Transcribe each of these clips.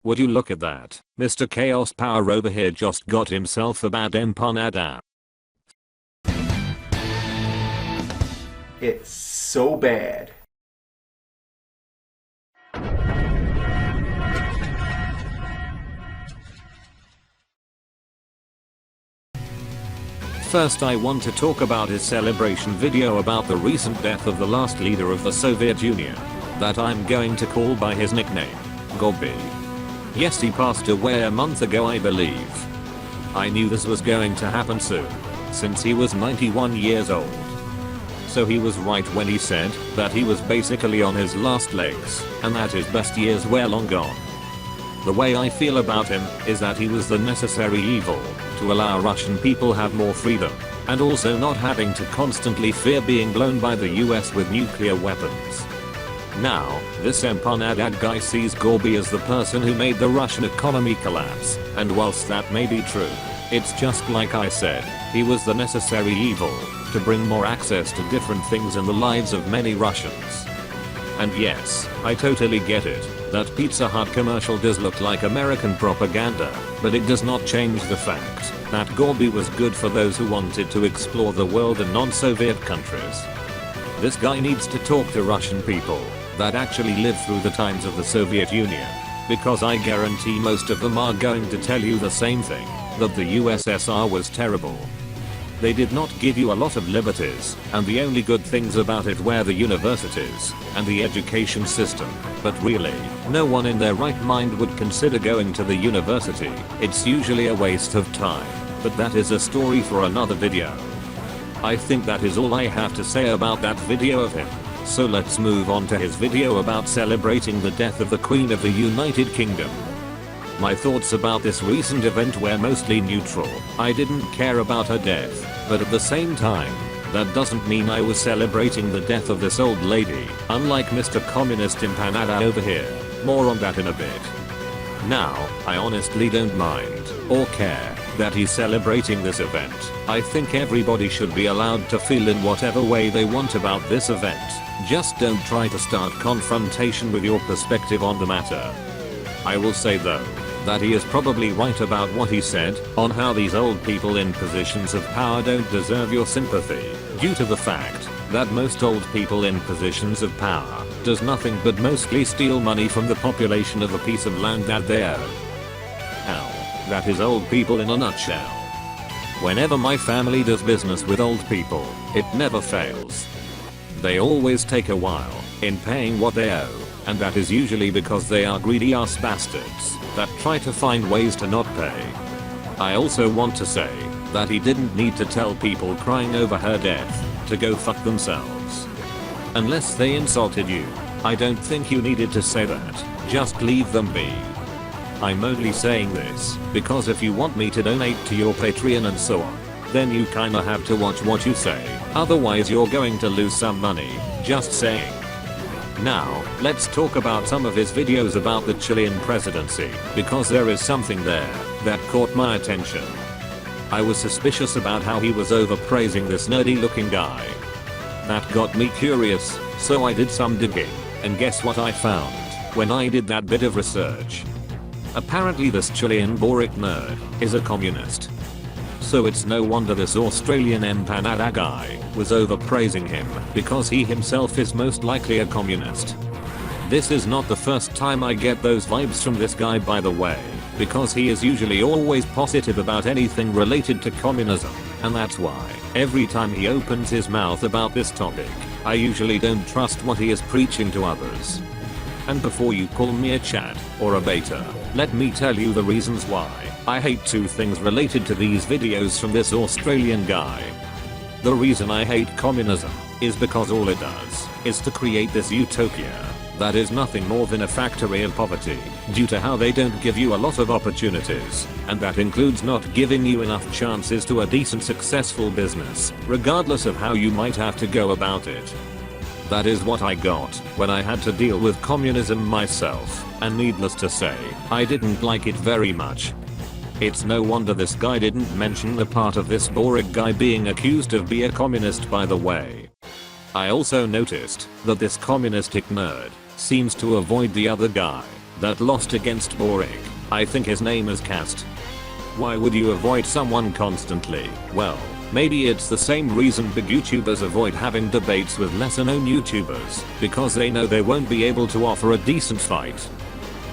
Would you look at that? Mr. Chaos Power over here just got himself a bad empanada. It's so bad. First I want to talk about his celebration video about the recent death of the last leader of the Soviet Union, that I'm going to call by his nickname, Gorby. Yes, he passed away a month ago, I believe. I knew this was going to happen soon, since he was 91 years old. So he was right when he said that he was basically on his last legs and that his best years were long gone. The way I feel about him is that he was the necessary evil to allow Russian people have more freedom and also not having to constantly fear being blown by the US with nuclear weapons. Now, this empanada guy sees Gorby as the person who made the Russian economy collapse, and whilst that may be true, it's just like I said, he was the necessary evil to bring more access to different things in the lives of many Russians. And yes, I totally get it, that Pizza Hut commercial does look like American propaganda, but it does not change the fact that Gorby was good for those who wanted to explore the world and non-Soviet countries. This guy needs to talk to Russian people that actually lived through the times of the Soviet Union, because I guarantee most of them are going to tell you the same thing, that the USSR was terrible. They did not give you a lot of liberties, and the only good things about it were the universities and the education system, but really, no one in their right mind would consider going to the university. It's usually a waste of time, but that is a story for another video. I think that is all I have to say about that video of him. So let's move on to his video about celebrating the death of the Queen of the United Kingdom. My thoughts about this recent event were mostly neutral. I didn't care about her death, but at the same time, that doesn't mean I was celebrating the death of this old lady, unlike Mr. Communist Empanada over here. More on that in a bit. Now, I honestly don't mind or care that he's celebrating this event. I think everybody should be allowed to feel in whatever way they want about this event. Just don't try to start confrontation with your perspective on the matter. I will say though, that he is probably right about what he said on how these old people in positions of power don't deserve your sympathy, due to the fact that most old people in positions of power does nothing but mostly steal money from the population of a piece of land that they own. Hell, that is old people in a nutshell. Whenever my family does business with old people, it never fails. They always take a while in paying what they owe, and that is usually because they are greedy ass bastards that try to find ways to not pay. I also want to say that he didn't need to tell people crying over her death to go fuck themselves. Unless they insulted you, I don't think you needed to say that. Just leave them be. I'm only saying this because if you want me to donate to your Patreon and so on, then you kinda have to watch what you say, otherwise you're going to lose some money, just saying. Now, let's talk about some of his videos about the Chilean presidency, because there is something there that caught my attention. I was suspicious about how he was overpraising this nerdy looking guy. That got me curious, so I did some digging, and guess what I found when I did that bit of research? Apparently this Chilean Boric nerd is a communist. So it's no wonder this Australian empanada guy was overpraising him, because he himself is most likely a communist. This is not the first time I get those vibes from this guy, by the way, because he is usually always positive about anything related to communism, and that's why every time he opens his mouth about this topic, I usually don't trust what he is preaching to others. And before you call me a Chad or a beta, let me tell you the reasons why I hate two things related to these videos from this Australian guy. The reason I hate communism is because all it does is to create this utopia that is nothing more than a factory of poverty due to how they don't give you a lot of opportunities, and that includes not giving you enough chances to a decent successful business, regardless of how you might have to go about it. That is what I got when I had to deal with communism myself, and needless to say, I didn't like it very much. It's no wonder this guy didn't mention the part of this Boric guy being accused of being a communist, by the way. I also noticed that this communistic nerd seems to avoid the other guy that lost against Boric. I think his name is Cast. Why would you avoid someone constantly? Well, maybe it's the same reason big YouTubers avoid having debates with lesser known YouTubers, because they know they won't be able to offer a decent fight.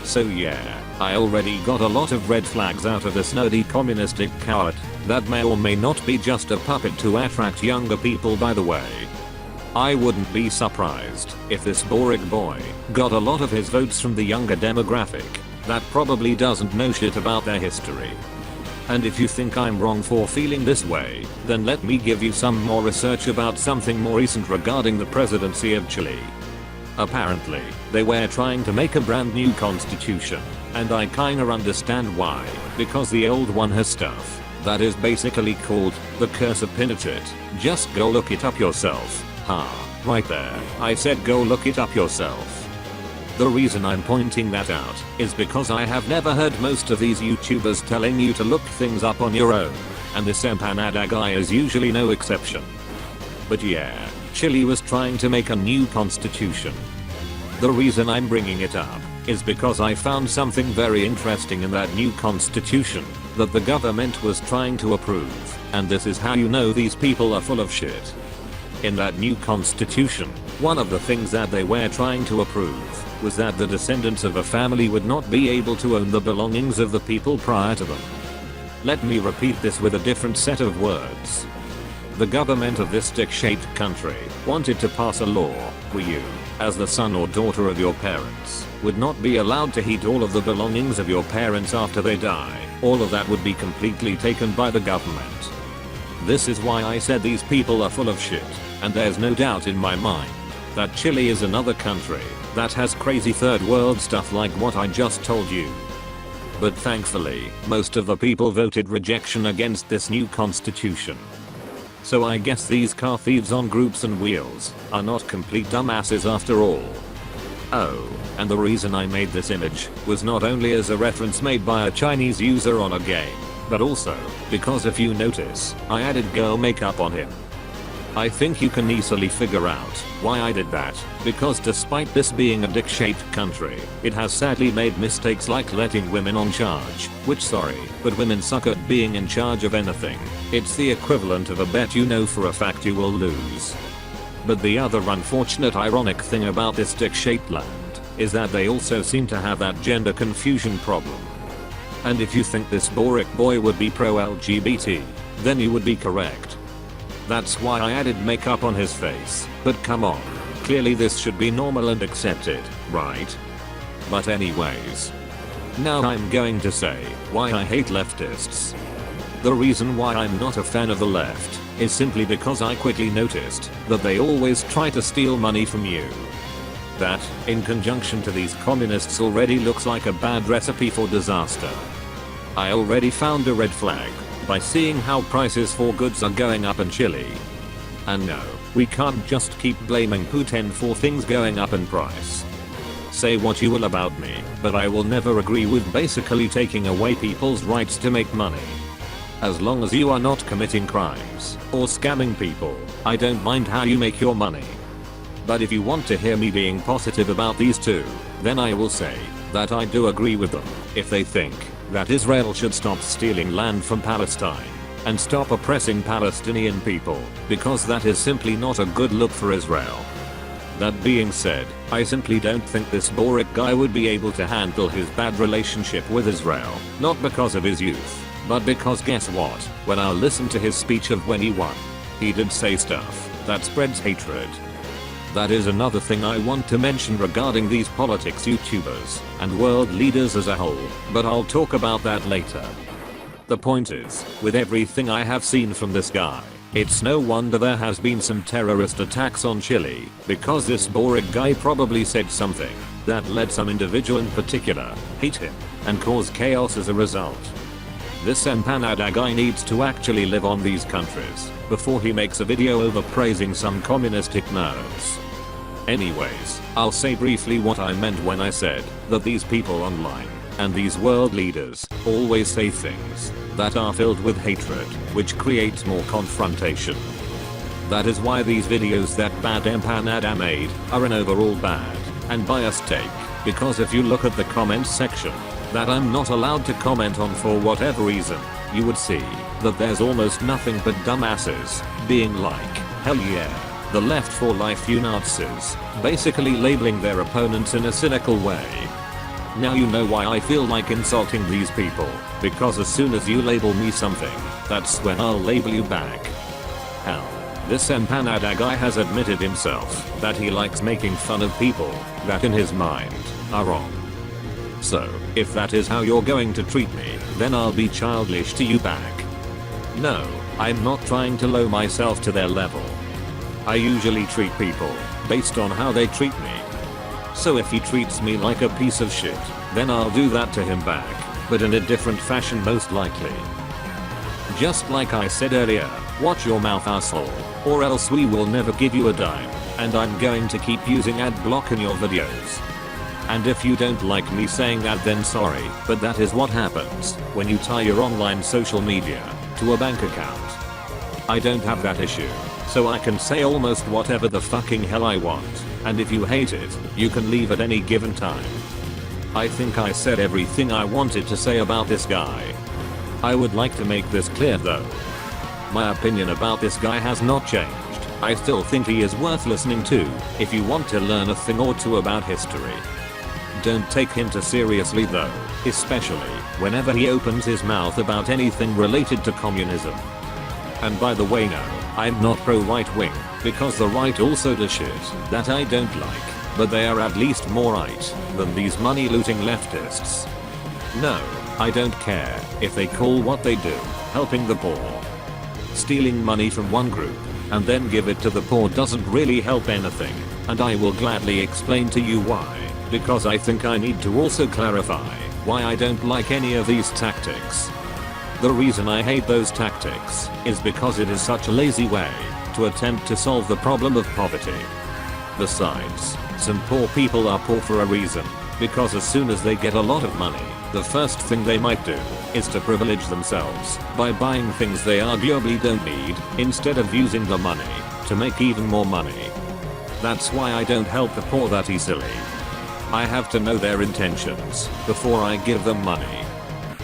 So yeah, I already got a lot of red flags out of this nerdy communistic coward that may or may not be just a puppet to attract younger people, by the way. I wouldn't be surprised if this Boric boy got a lot of his votes from the younger demographic that probably doesn't know shit about their history. And if you think I'm wrong for feeling this way, then let me give you some more research about something more recent regarding the presidency of Chile. Apparently, they were trying to make a brand new constitution, and I kinda understand why, because the old one has stuff that is basically called the curse of Pinochet. Just go look it up yourself. Right there, I said go look it up yourself. The reason I'm pointing that out is because I have never heard most of these YouTubers telling you to look things up on your own, and this Empanada guy is usually no exception. But yeah, Chile was trying to make a new constitution. The reason I'm bringing it up is because I found something very interesting in that new constitution that the government was trying to approve, and this is how you know these people are full of shit. In that new constitution, one of the things that they were trying to approve was that the descendants of a family would not be able to own the belongings of the people prior to them. Let me repeat this with a different set of words. The government of this stick-shaped country wanted to pass a law where you, as the son or daughter of your parents, would not be allowed to heed all of the belongings of your parents after they die. All of that would be completely taken by the government. This is why I said these people are full of shit, and there's no doubt in my mind that Chile is another country that has crazy third world stuff like what I just told you. But thankfully, most of the people voted rejection against this new constitution. So I guess these car thieves on groups and wheels are not complete dumbasses after all. Oh, and the reason I made this image was not only as a reference made by a Chinese user on a game, but also because if you notice, I added girl makeup on him. I think you can easily figure out why I did that, because despite this being a dick-shaped country, it has sadly made mistakes like letting women on charge, which sorry, but women suck at being in charge of anything. It's the equivalent of a bet you know for a fact you will lose. But the other unfortunate ironic thing about this dick-shaped land is that they also seem to have that gender confusion problem. And if you think this Boric boy would be pro-LGBT, then you would be correct. That's why I added makeup on his face, but come on, clearly this should be normal and accepted, right? But anyways, now I'm going to say why I hate leftists. The reason why I'm not a fan of the left is simply because I quickly noticed that they always try to steal money from you. That, in conjunction to these communists, already looks like a bad recipe for disaster. I already found a red flag by seeing how prices for goods are going up in Chile. And no, we can't just keep blaming Putin for things going up in price. Say what you will about me, but I will never agree with basically taking away people's rights to make money. As long as you are not committing crimes or scamming people, I don't mind how you make your money. But if you want to hear me being positive about these two, then I will say that I do agree with them if they think that Israel should stop stealing land from Palestine and stop oppressing Palestinian people, because that is simply not a good look for Israel. That being said, I simply don't think this Boric guy would be able to handle his bad relationship with Israel, not because of his youth, but because guess what, when I listened to his speech of when he won, he did say stuff that spreads hatred. That is another thing I want to mention regarding these politics YouTubers and world leaders as a whole, but I'll talk about that later. The point is, with everything I have seen from this guy, it's no wonder there has been some terrorist attacks on Chile, because this Boric guy probably said something that led some individual in particular hate him and cause chaos as a result. This Empanada guy needs to actually live on these countries before he makes a video over praising some communistic nerds. Anyways, I'll say briefly what I meant when I said that these people online and these world leaders always say things that are filled with hatred, which creates more confrontation. That is why these videos that MrBadEmpanada made are an overall bad and biased take because if you look at the comments section that I'm not allowed to comment on for whatever reason, you would see that there's almost nothing but dumbasses being like, hell yeah, the left for life you Nazis, basically labeling their opponents in a cynical way. Now you know why I feel like insulting these people, because as soon as you label me something, that's when I'll label you back. Hell, this Empanada guy has admitted himself that he likes making fun of people that in his mind are wrong. So, if that is how you're going to treat me, then I'll be childish to you back. No, I'm not trying to lower myself to their level. I usually treat people based on how they treat me. So if he treats me like a piece of shit, then I'll do that to him back, but in a different fashion most likely. Just like I said earlier, watch your mouth asshole, or else we will never give you a dime, and I'm going to keep using ad block in your videos. And if you don't like me saying that, then sorry, but that is what happens when you tie your online social media to a bank account. I don't have that issue, so I can say almost whatever the fucking hell I want, and if you hate it, you can leave at any given time. I think I said everything I wanted to say about this guy. I would like to make this clear though. My opinion about this guy has not changed. I still think he is worth listening to if you want to learn a thing or two about history. Don't take him too seriously though, especially whenever he opens his mouth about anything related to communism. And by the way, no, I'm not pro right wing, because the right also does shit that I don't like, but they are at least more right than these money looting leftists. No, I don't care if they call what they do helping the poor. Stealing money from one group and then give it to the poor doesn't really help anything, and I will gladly explain to you why, because I think I need to also clarify why I don't like any of these tactics. The reason I hate those tactics is because it is such a lazy way to attempt to solve the problem of poverty. Besides, some poor people are poor for a reason, because as soon as they get a lot of money, the first thing they might do is to privilege themselves by buying things they arguably don't need, instead of using the money to make even more money. That's why I don't help the poor that easily. I have to know their intentions before I give them money.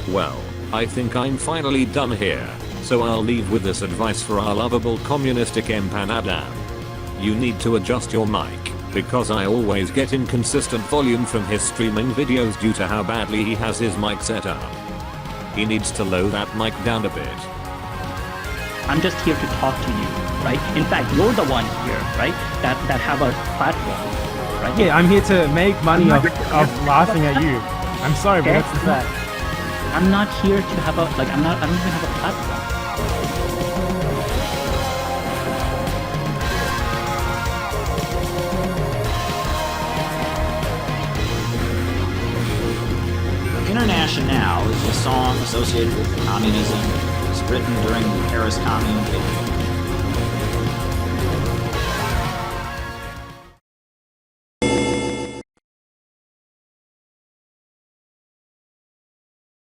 Well, I think I'm finally done here, so I'll leave with this advice for our lovable communistic Empanada. You need to adjust your mic, because I always get inconsistent volume from his streaming videos due to how badly he has his mic set up. He needs to lower that mic down a bit. I'm just here to talk to you, right? In fact, you're the one here, right? That have a platform, right? Yeah, I'm here to make money off laughing at you. I'm sorry, but that's the fact. I'm not here to have a, I don't even have a platform. Internationale is a song associated with communism. It was written during the Paris Commune.